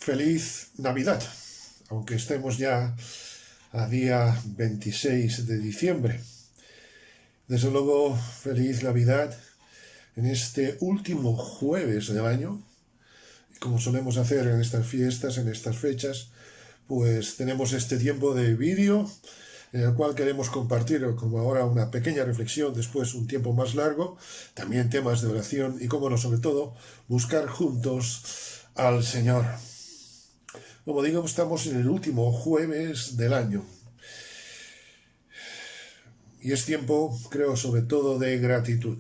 Feliz Navidad, aunque estemos ya a día 26 de diciembre. Desde luego, feliz Navidad en este último jueves del año. Como solemos hacer en estas fiestas, en estas fechas, pues tenemos este tiempo de vídeo en el cual queremos compartir, como ahora, una pequeña reflexión, después un tiempo más largo, también temas de oración y, como no, sobre todo, buscar juntos al Señor. Como digo, estamos en el último jueves del año. Y es tiempo, creo, sobre todo de gratitud.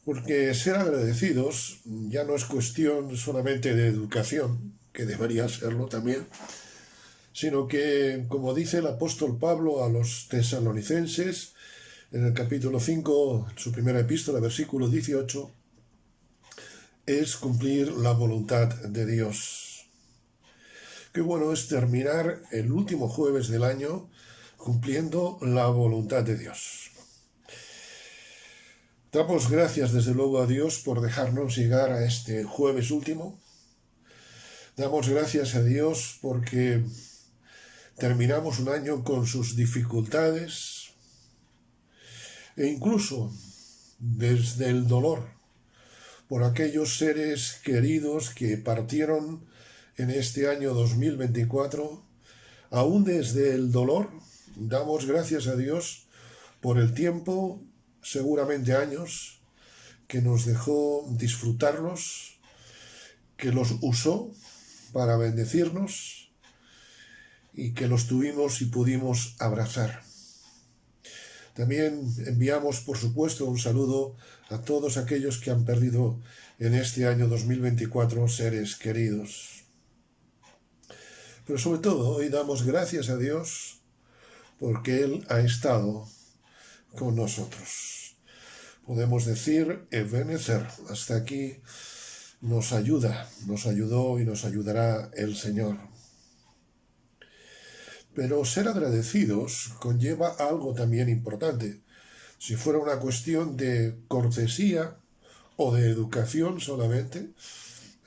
Porque ser agradecidos ya no es cuestión solamente de educación, que debería serlo también, sino que, como dice el apóstol Pablo a los tesalonicenses, en el capítulo 5, su primera epístola, versículo 18, es cumplir la voluntad de Dios. Qué bueno es terminar el último jueves del año cumpliendo la voluntad de Dios. Damos gracias desde luego a Dios por dejarnos llegar a este jueves último. Damos gracias a Dios porque terminamos un año con sus dificultades e incluso desde el dolor por aquellos seres queridos que partieron en este año 2024. Aún desde el dolor damos gracias a Dios por el tiempo, seguramente años, que nos dejó disfrutarlos, que los usó para bendecirnos y que los tuvimos y pudimos abrazar. También enviamos, por supuesto, un saludo a todos aquellos que han perdido en este año 2024 seres queridos. Pero sobre todo, hoy damos gracias a Dios porque Él ha estado con nosotros. Podemos decir, Ebenezer, hasta aquí nos ayudó y nos ayudará el Señor. Pero ser agradecidos conlleva algo también importante. Si fuera una cuestión de cortesía o de educación solamente,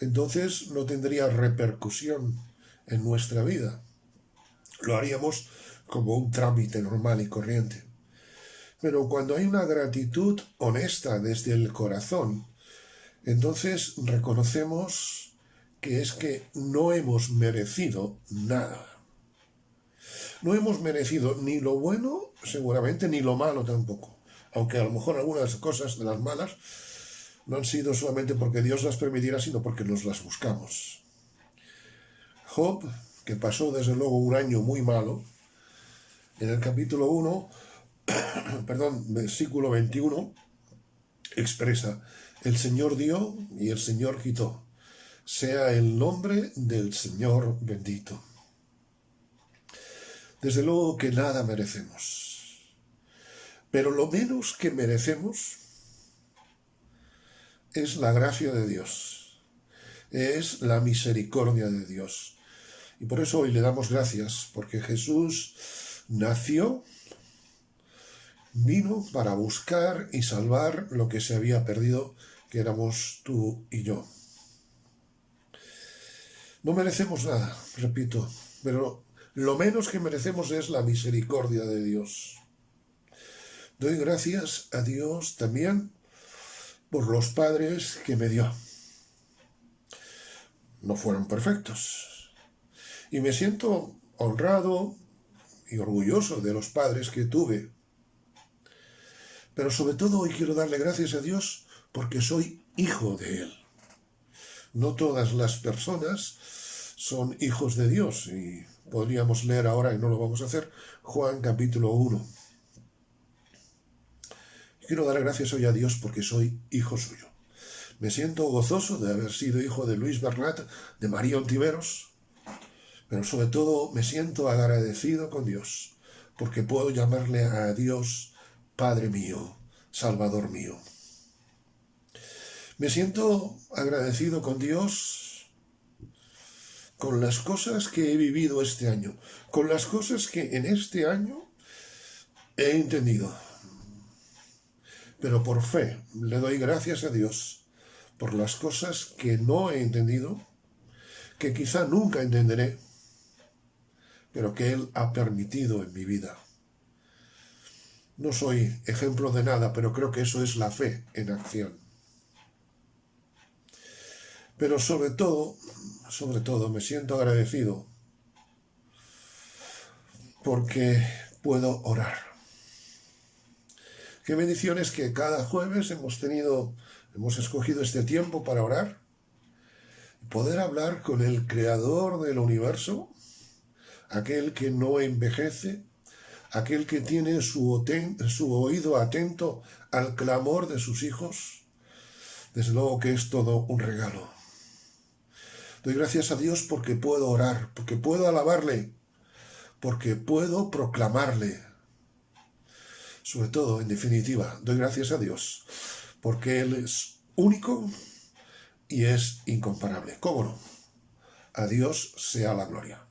entonces no tendría repercusión en nuestra vida. Lo haríamos como un trámite normal y corriente. Pero cuando hay una gratitud honesta desde el corazón, entonces reconocemos que es que no hemos merecido nada. No hemos merecido ni lo bueno, seguramente, ni lo malo tampoco. Aunque a lo mejor algunas cosas de las malas no han sido solamente porque Dios las permitiera, sino porque nos las buscamos. Job, que pasó desde luego un año muy malo, en el capítulo 1, versículo 21, expresa: el Señor dio y el Señor quitó. Sea el nombre del Señor bendito. Desde luego que nada merecemos. Pero lo menos que merecemos es la gracia de Dios. Es la misericordia de Dios. Y por eso hoy le damos gracias, porque Jesús nació, vino para buscar y salvar lo que se había perdido, que éramos tú y yo. No merecemos nada, repito, pero lo menos que merecemos es la misericordia de Dios. Doy gracias a Dios también por los padres que me dio. No fueron perfectos. Y me siento honrado y orgulloso de los padres que tuve. Pero sobre todo hoy quiero darle gracias a Dios porque soy hijo de Él. No todas las personas son hijos de Dios, y podríamos leer ahora, y no lo vamos a hacer, Juan capítulo 1. Quiero dar gracias hoy a Dios porque soy hijo suyo. Me siento gozoso de haber sido hijo de Luis Bernat, de María Ontiveros, pero sobre todo me siento agradecido con Dios porque puedo llamarle a Dios Padre mío, Salvador mío. Me siento agradecido con Dios con las cosas que he vivido este año, con las cosas que en este año he entendido. Pero por fe le doy gracias a Dios por las cosas que no he entendido que quizá nunca entenderé, pero que Él ha permitido en mi vida. No soy ejemplo de nada, pero creo que eso es la fe en acción. Pero sobre todo, me siento agradecido porque puedo orar. Qué bendiciones que cada jueves hemos escogido este tiempo para orar, poder hablar con el Creador del universo, aquel que no envejece, aquel que tiene su oído atento al clamor de sus hijos. Desde luego que es todo un regalo. Doy gracias a Dios porque puedo orar, porque puedo alabarle, porque puedo proclamarle. Sobre todo, en definitiva, doy gracias a Dios porque Él es único y es incomparable. ¿Cómo no? A Dios sea la gloria.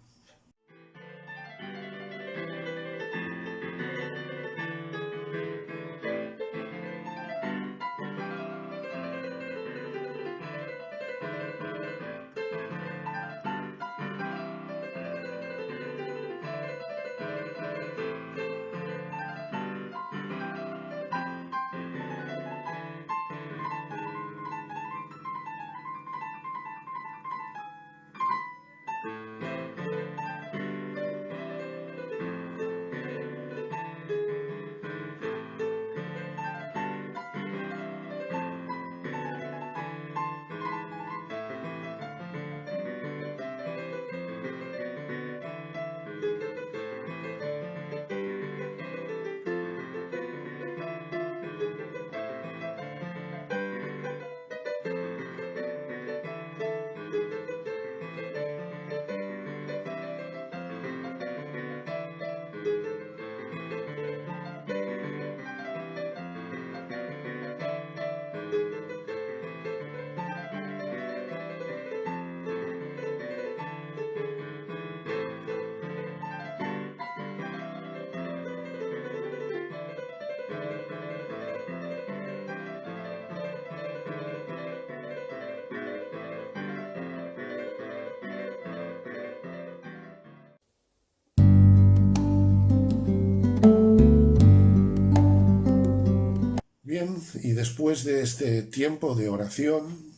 Bien, y después de este tiempo de oración,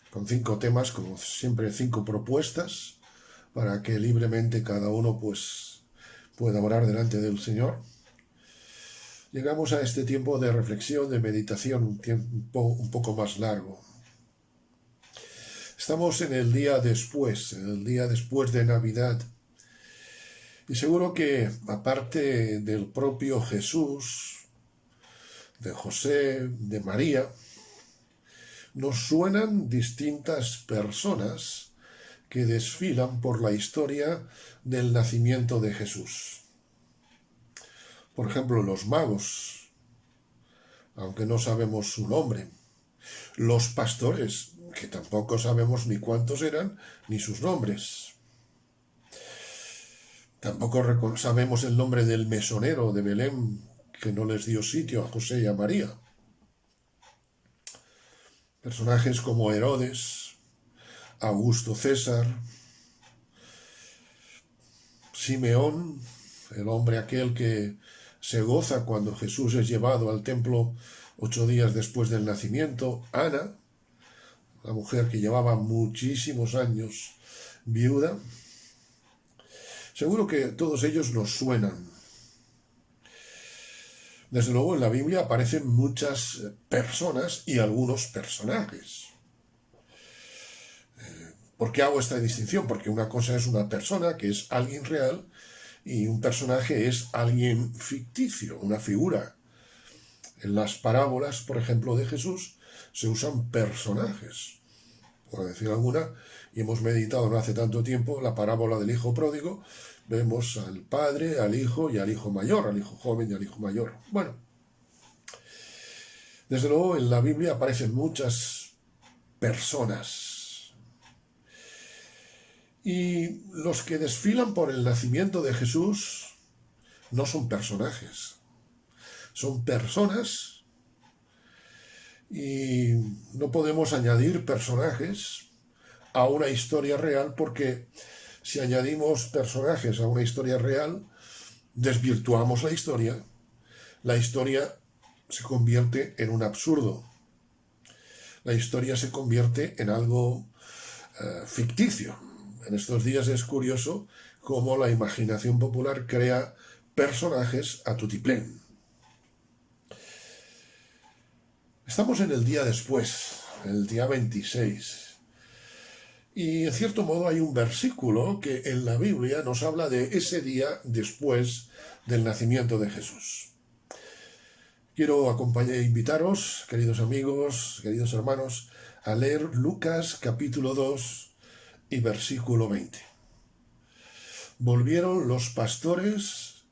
con 5 temas, como siempre 5 propuestas, para que libremente cada uno pues pueda orar delante del Señor, llegamos a este tiempo de reflexión, de meditación, un tiempo un poco más largo. Estamos en el día después de Navidad, y seguro que aparte del propio Jesús, de José, de María, nos suenan distintas personas que desfilan por la historia del nacimiento de Jesús. Por ejemplo, los magos, aunque no sabemos su nombre. Los pastores, que tampoco sabemos ni cuántos eran, ni sus nombres. Tampoco sabemos el nombre del mesonero de Belén, que no les dio sitio a José y a María. Personajes como Herodes, Augusto César, Simeón, el hombre aquel que se goza cuando Jesús es llevado al templo 8 días después del nacimiento, Ana, la mujer que llevaba muchísimos años viuda. Seguro que todos ellos nos suenan. Desde luego en la Biblia aparecen muchas personas y algunos personajes. ¿Por qué hago esta distinción? Porque una cosa es una persona, que es alguien real, y un personaje es alguien ficticio, una figura. En las parábolas, por ejemplo, de Jesús, se usan personajes. Por decir alguna, y hemos meditado no hace tanto tiempo la parábola del hijo pródigo. Vemos al padre, al hijo y al hijo mayor, al hijo joven y al hijo mayor. Bueno, desde luego en la Biblia aparecen muchas personas. Y los que desfilan por el nacimiento de Jesús no son personajes, son personas, y no podemos añadir personajes a una historia real, porque si añadimos personajes a una historia real, desvirtuamos la historia se convierte en un absurdo, la historia se convierte en algo ficticio. En estos días es curioso cómo la imaginación popular crea personajes a tutiplén. Estamos en el día después, el día 26. Y en cierto modo hay un versículo que en la Biblia nos habla de ese día después del nacimiento de Jesús. Quiero invitaros, queridos amigos, queridos hermanos, a leer Lucas capítulo 2 y versículo 20. Volvieron los pastores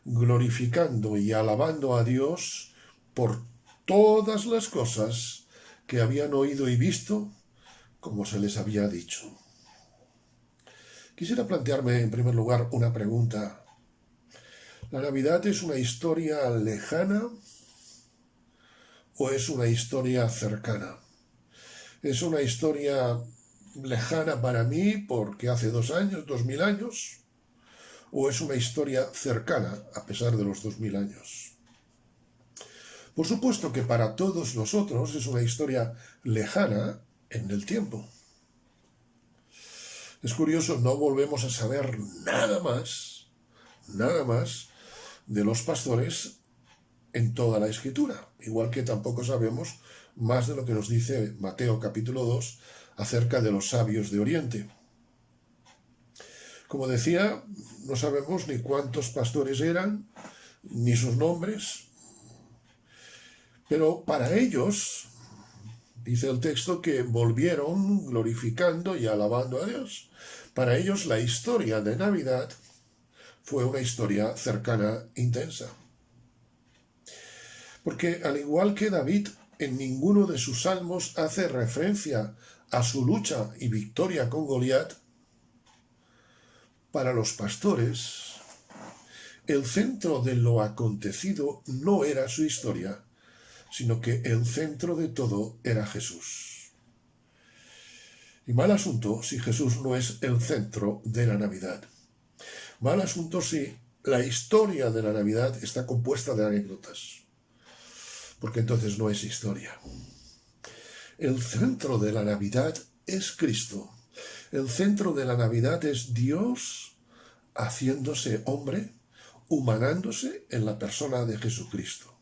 glorificando y alabando a Dios por todas las cosas que habían oído y visto, como se les había dicho. Quisiera plantearme en primer lugar una pregunta. ¿La Navidad es una historia lejana o es una historia cercana? ¿Es una historia lejana para mí porque hace 2000 años? ¿O es una historia cercana a pesar de los 2000 años? Por supuesto que para todos nosotros es una historia lejana en el tiempo. Es curioso, no volvemos a saber nada más de los pastores en toda la Escritura, igual que tampoco sabemos más de lo que nos dice Mateo capítulo 2 acerca de los sabios de Oriente. Como decía, no sabemos ni cuántos pastores eran, ni sus nombres, pero para ellos, dice el texto, que volvieron glorificando y alabando a Dios. Para ellos la historia de Navidad fue una historia cercana, intensa. Porque al igual que David, en ninguno de sus salmos hace referencia a su lucha y victoria con Goliat, para los pastores, el centro de lo acontecido no era su historia, sino que el centro de todo era Jesús. Y mal asunto si Jesús no es el centro de la Navidad. Mal asunto si la historia de la Navidad está compuesta de anécdotas, porque entonces no es historia. El centro de la Navidad es Cristo. El centro de la Navidad es Dios haciéndose hombre, humanándose en la persona de Jesucristo.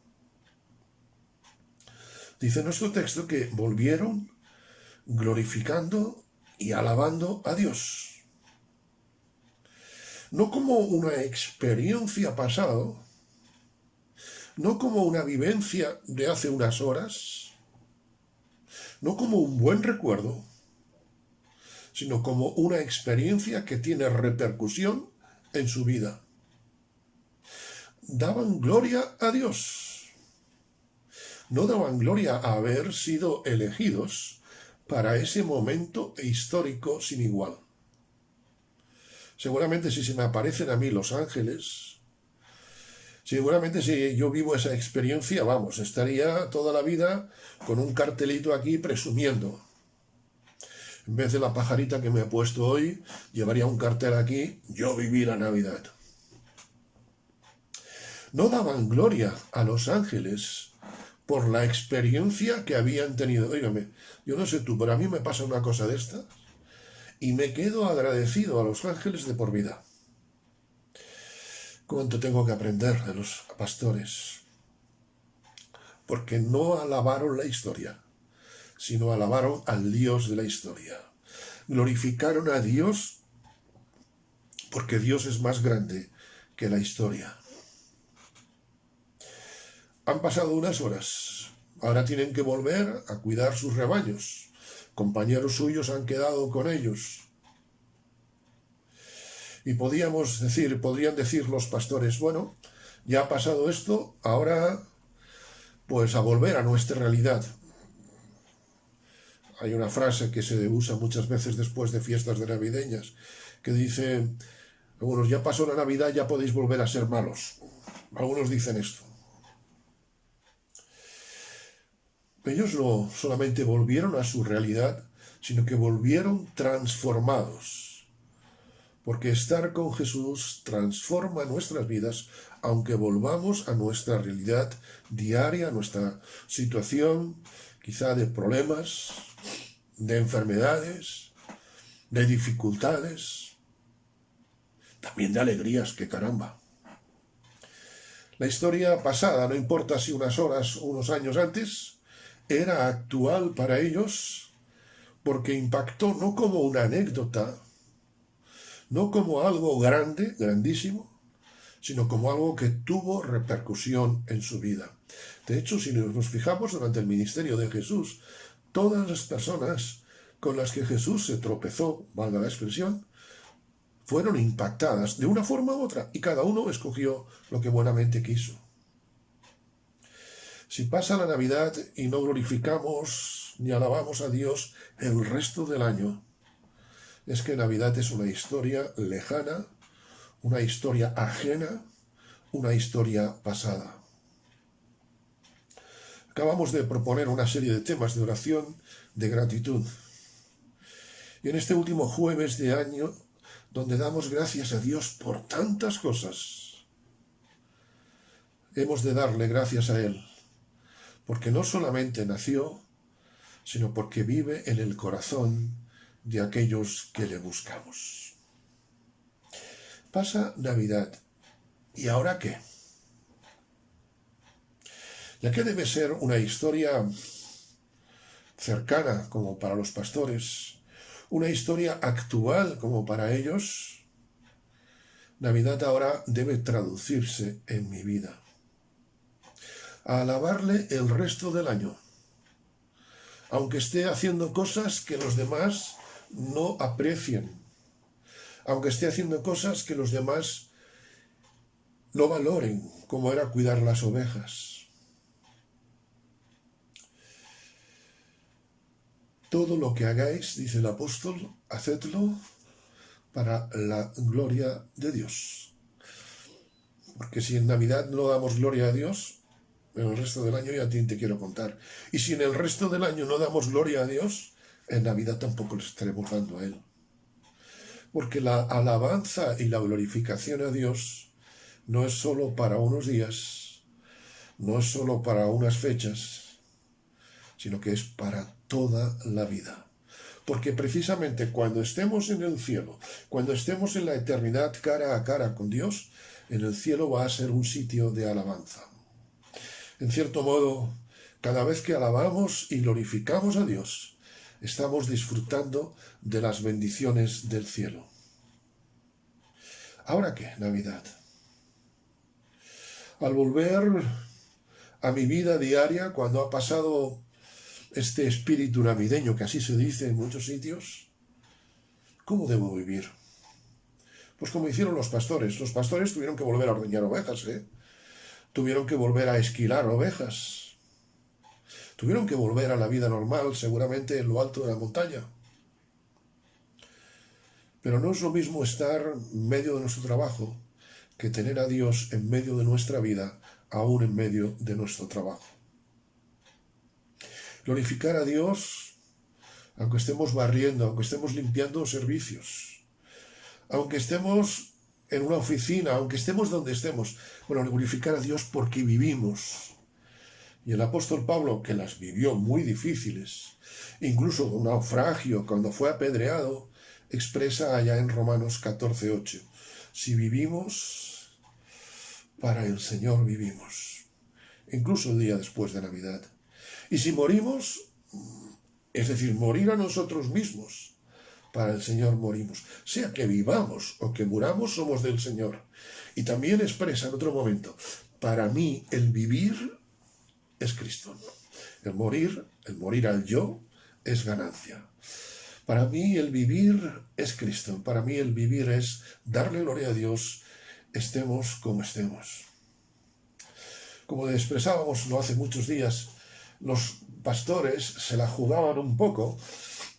Dice nuestro texto que volvieron glorificando y alabando a Dios. No como una experiencia pasada, no como una vivencia de hace unas horas, no como un buen recuerdo, sino como una experiencia que tiene repercusión en su vida. Daban gloria a Dios. No daban gloria a haber sido elegidos para ese momento histórico sin igual. Seguramente si se me aparecen a mí los ángeles, seguramente si yo vivo esa experiencia, estaría toda la vida con un cartelito aquí presumiendo. En vez de la pajarita que me he puesto hoy, llevaría un cartel aquí, yo viví la Navidad. No daban gloria a los ángeles por la experiencia que habían tenido. Óigame, yo no sé tú, pero a mí me pasa una cosa de esta y me quedo agradecido a los ángeles de por vida. ¿Cuánto tengo que aprender de los pastores? Porque no alabaron la historia, sino alabaron al Dios de la historia. Glorificaron a Dios porque Dios es más grande que la historia. Han pasado unas horas, ahora tienen que volver a cuidar sus rebaños. Compañeros suyos han quedado con ellos. Y podrían decir los pastores, bueno, ya ha pasado esto, ahora pues a volver a nuestra realidad. Hay una frase que se usa muchas veces después de fiestas de navideñas, que dice, algunos, ya pasó la Navidad, ya podéis volver a ser malos. Algunos dicen esto. Ellos no solamente volvieron a su realidad, sino que volvieron transformados. Porque estar con Jesús transforma nuestras vidas, aunque volvamos a nuestra realidad diaria, a nuestra situación, quizá de problemas, de enfermedades, de dificultades, también de alegrías, que caramba. La historia pasada, no importa si unas horas o unos años antes, era actual para ellos porque impactó no como una anécdota, no como algo grande, grandísimo, sino como algo que tuvo repercusión en su vida. De hecho, si nos fijamos durante el ministerio de Jesús, todas las personas con las que Jesús se tropezó, valga la expresión, fueron impactadas de una forma u otra, y cada uno escogió lo que buenamente quiso. Si pasa la Navidad y no glorificamos ni alabamos a Dios el resto del año, es que Navidad es una historia lejana, una historia ajena, una historia pasada. Acabamos de proponer una serie de temas de oración, de gratitud. Y en este último jueves de año, donde damos gracias a Dios por tantas cosas, hemos de darle gracias a Él, porque no solamente nació, sino porque vive en el corazón de aquellos que le buscamos. Pasa Navidad. ¿Y ahora qué? Ya que debe ser una historia cercana como para los pastores, una historia actual como para ellos, Navidad ahora debe traducirse en mi vida. A alabarle el resto del año, aunque esté haciendo cosas que los demás no aprecien, aunque esté haciendo cosas que los demás no valoren, como era cuidar las ovejas. Todo lo que hagáis, dice el apóstol, hacedlo para la gloria de Dios. Porque si en Navidad no damos gloria a Dios, en el resto del año ya te quiero contar. Y si en el resto del año no damos gloria a Dios, en Navidad tampoco le estaremos dando a Él. Porque la alabanza y la glorificación a Dios no es solo para unos días, no es solo para unas fechas, sino que es para toda la vida. Porque precisamente cuando estemos en el cielo, cuando estemos en la eternidad cara a cara con Dios, en el cielo va a ser un sitio de alabanza. En cierto modo, cada vez que alabamos y glorificamos a Dios, estamos disfrutando de las bendiciones del cielo. ¿Ahora qué? Navidad. Al volver a mi vida diaria, cuando ha pasado este espíritu navideño, que así se dice en muchos sitios, ¿cómo debo vivir? Pues como hicieron los pastores. Los pastores tuvieron que volver a ordeñar ovejas, tuvieron que volver a esquilar ovejas, tuvieron que volver a la vida normal, seguramente en lo alto de la montaña. Pero no es lo mismo estar en medio de nuestro trabajo que tener a Dios en medio de nuestra vida, aún en medio de nuestro trabajo. Glorificar a Dios, aunque estemos barriendo, aunque estemos limpiando servicios, aunque estemos en una oficina, aunque estemos donde estemos, bueno, glorificar a Dios porque vivimos. Y el apóstol Pablo, que las vivió muy difíciles, incluso un naufragio, cuando fue apedreado, expresa allá en Romanos 14:8, si vivimos, para el Señor vivimos, incluso el día después de Navidad. Y si morimos, es decir, morir a nosotros mismos, para el Señor morimos. Sea que vivamos o que muramos, somos del Señor. Y también expresa en otro momento, para mí el vivir es Cristo. El morir al yo, es ganancia. Para mí el vivir es Cristo. Para mí el vivir es darle gloria a Dios, estemos como estemos. Como expresábamos no hace muchos días, los pastores se la jugaban un poco,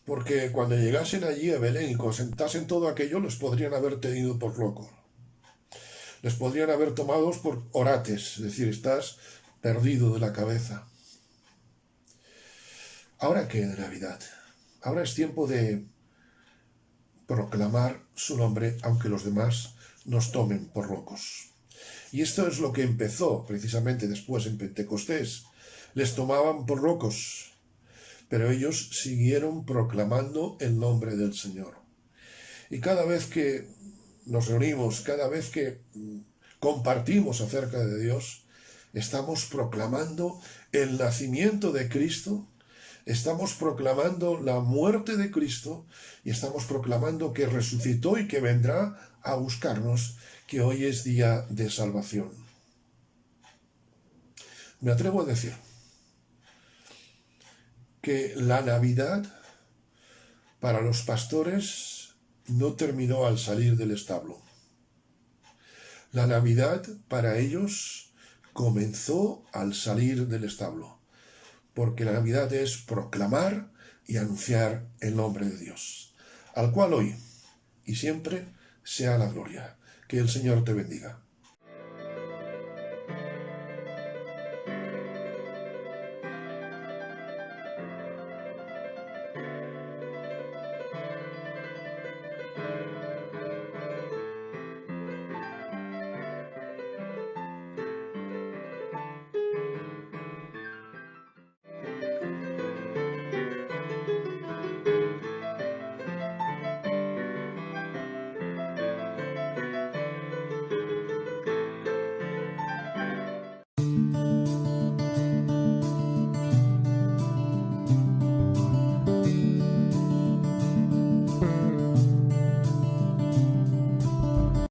porque cuando llegasen allí a Belén y concentrasen todo aquello, les podrían haber tenido por locos. Les podrían haber tomado por orates, es decir, estás perdido de la cabeza. ¿Ahora qué de Navidad? Ahora es tiempo de proclamar su nombre, aunque los demás nos tomen por locos. Y esto es lo que empezó precisamente después en Pentecostés. Les tomaban por locos, pero ellos siguieron proclamando el nombre del Señor. Y cada vez que nos reunimos, cada vez que compartimos acerca de Dios, estamos proclamando el nacimiento de Cristo, estamos proclamando la muerte de Cristo y estamos proclamando que resucitó y que vendrá a buscarnos, que hoy es día de salvación. Me atrevo a decir que la Navidad para los pastores no terminó al salir del establo. La Navidad para ellos comenzó al salir del establo, porque la Navidad es proclamar y anunciar el nombre de Dios, al cual hoy y siempre sea la gloria. Que el Señor te bendiga.